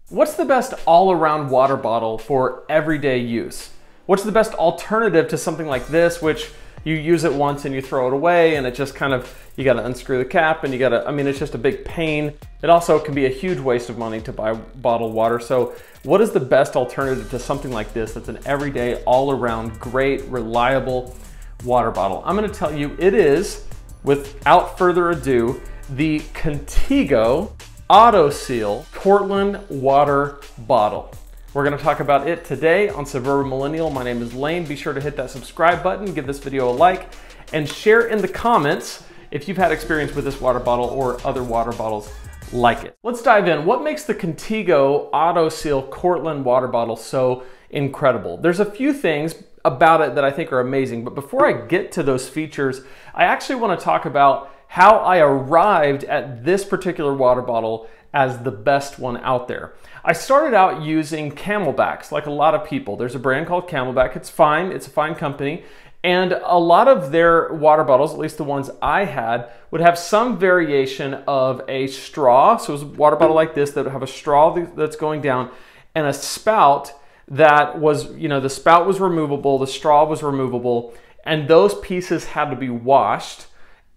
What's the best all-around water bottle for everyday use? What's the best alternative to something like this, which you use it once and you throw it away and it just kind of, you gotta unscrew the cap and you gotta, I mean, it's just a big pain. It also can be a huge waste of money to buy bottled water. So what is the best alternative to something like this that's an everyday, all-around, great, reliable water bottle? I'm gonna tell you it is, without further ado, the Contigo AUTOSEAL Cortland water bottle. We're gonna talk about it today on Suburban Millennial. My name is Lane. Be sure to hit that subscribe button, give this video a like, and share in the comments if you've had experience with this water bottle or other water bottles like it. Let's dive in. What makes the Contigo AUTOSEAL Cortland water bottle so incredible? There's a few things about it that I think are amazing, but before I get to those features, I actually wanna talk about how I arrived at this particular water bottle as the best one out there. I started out using Camelbaks, like a lot of people. There's a brand called Camelbak. It's fine, it's a fine company. And a lot of their water bottles, at least the ones I had, would have some variation of a straw. So it was a water bottle like this that would have a straw that's going down and a spout that was, you know, the spout was removable, the straw was removable, and those pieces had to be washed.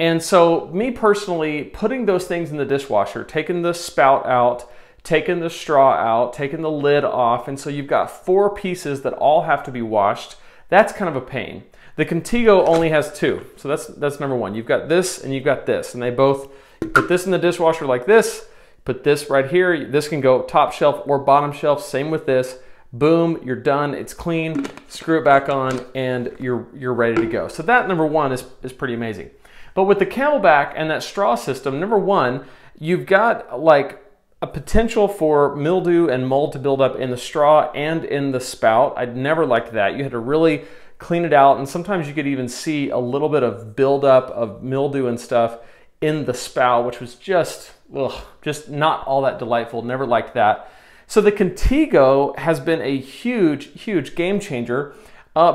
And so me personally, putting those things in the dishwasher, taking the spout out, taking the straw out, taking the lid off, and so you've got 4 pieces that all have to be washed. That's kind of a pain. The Contigo only has 2, so that's number 1. You've got this and you've got this, and they both, put this in the dishwasher like this, put this right here, this can go top shelf or bottom shelf, same with this. Boom, you're done, it's clean, screw it back on, and you're ready to go. So that, number 1, is pretty amazing. But with the Camelbak and that straw system, number 1, you've got like a potential for mildew and mold to build up in the straw and in the spout. I'd never liked that. You had to really clean it out, and sometimes you could even see a little bit of buildup of mildew and stuff in the spout, which was just not all that delightful. Never liked that. So the Contigo has been a huge game changer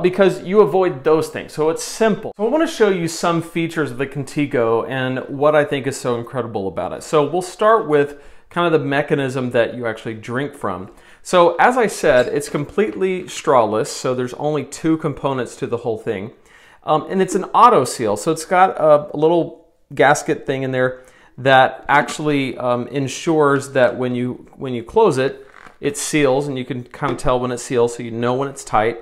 because you avoid those things. So it's simple. So I want to show you some features of the Contigo and what I think is so incredible about it. So we'll start with kind of the mechanism that you actually drink from. So as I said, it's completely strawless, so there's only 2 components to the whole thing. And it's an auto seal, so it's got a little gasket thing in there that actually ensures that when you close it, it seals, and you can kind of tell when it seals, so you know when it's tight.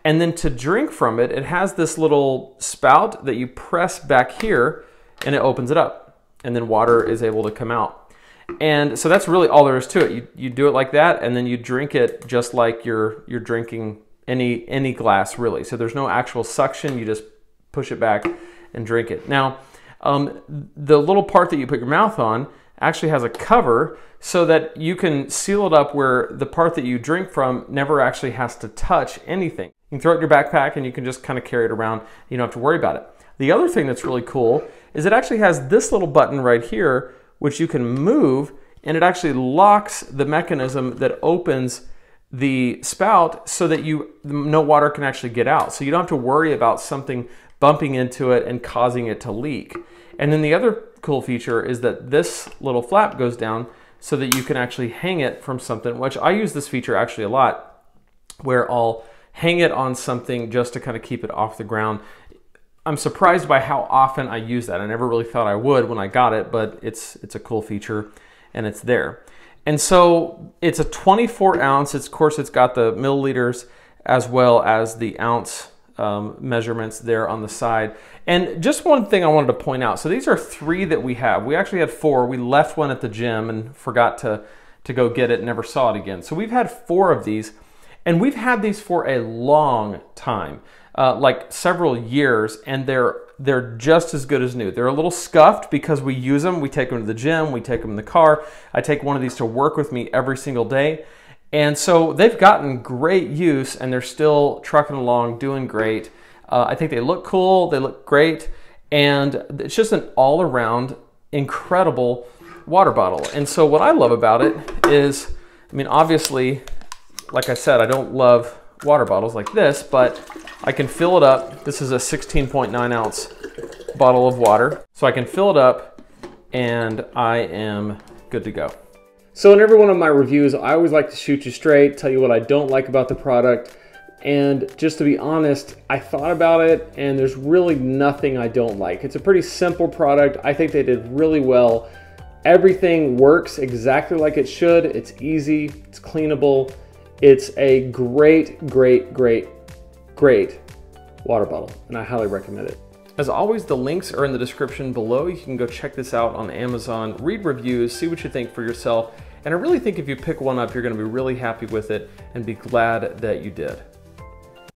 And then to drink from it, it has this little spout that you press back here and it opens it up, and then water is able to come out. And so that's really all there is to it. You do it like that, and then you drink it just like you're drinking any glass, really. So there's no actual suction, you just push it back and drink it. Now, the little part that you put your mouth on actually has a cover so that you can seal it up where the part that you drink from never actually has to touch anything. You can throw it in your backpack and you can just kind of carry it around. You don't have to worry about it. The other thing that's really cool is it actually has this little button right here which you can move, and it actually locks the mechanism that opens the spout so that no water can actually get out. So you don't have to worry about something bumping into it and causing it to leak. And then the other cool feature is that this little flap goes down so that you can actually hang it from something, which I use this feature actually a lot, where I'll hang it on something just to kind of keep it off the ground. I'm surprised by how often I use that. I never really thought I would when I got it, but it's a cool feature and it's there. And so it's a 24 ounce. Of course, it's got the milliliters as well as the ounce measurements there on the side. And just one thing I wanted to point out. So these are 3 that we have. We actually had 4. We left one at the gym and forgot to go get it, never saw it again. So we've had 4 of these, and we've had these for a long time. Like several years, and they're just as good as new. They're a little scuffed because we use them. We take them to the gym, we take them in the car. I take one of these to work with me every single day. And so they've gotten great use, and they're still trucking along, doing great. I think they look cool, they look great, and it's just an all-around incredible water bottle. And so what I love about it is, I mean, obviously, like I said, I don't love water bottles like this, but I can fill it up. This is a 16.9 ounce bottle of water. So I can fill it up and I am good to go. So in every one of my reviews, I always like to shoot you straight, tell you what I don't like about the product. And just to be honest, I thought about it and there's really nothing I don't like. It's a pretty simple product. I think they did really well. Everything works exactly like it should. It's easy, it's cleanable. It's a great, great, great, great water bottle, and I highly recommend it. As always, the links are in the description below. You can go check this out on Amazon, read reviews, see what you think for yourself. And I really think if you pick one up, you're gonna be really happy with it and be glad that you did.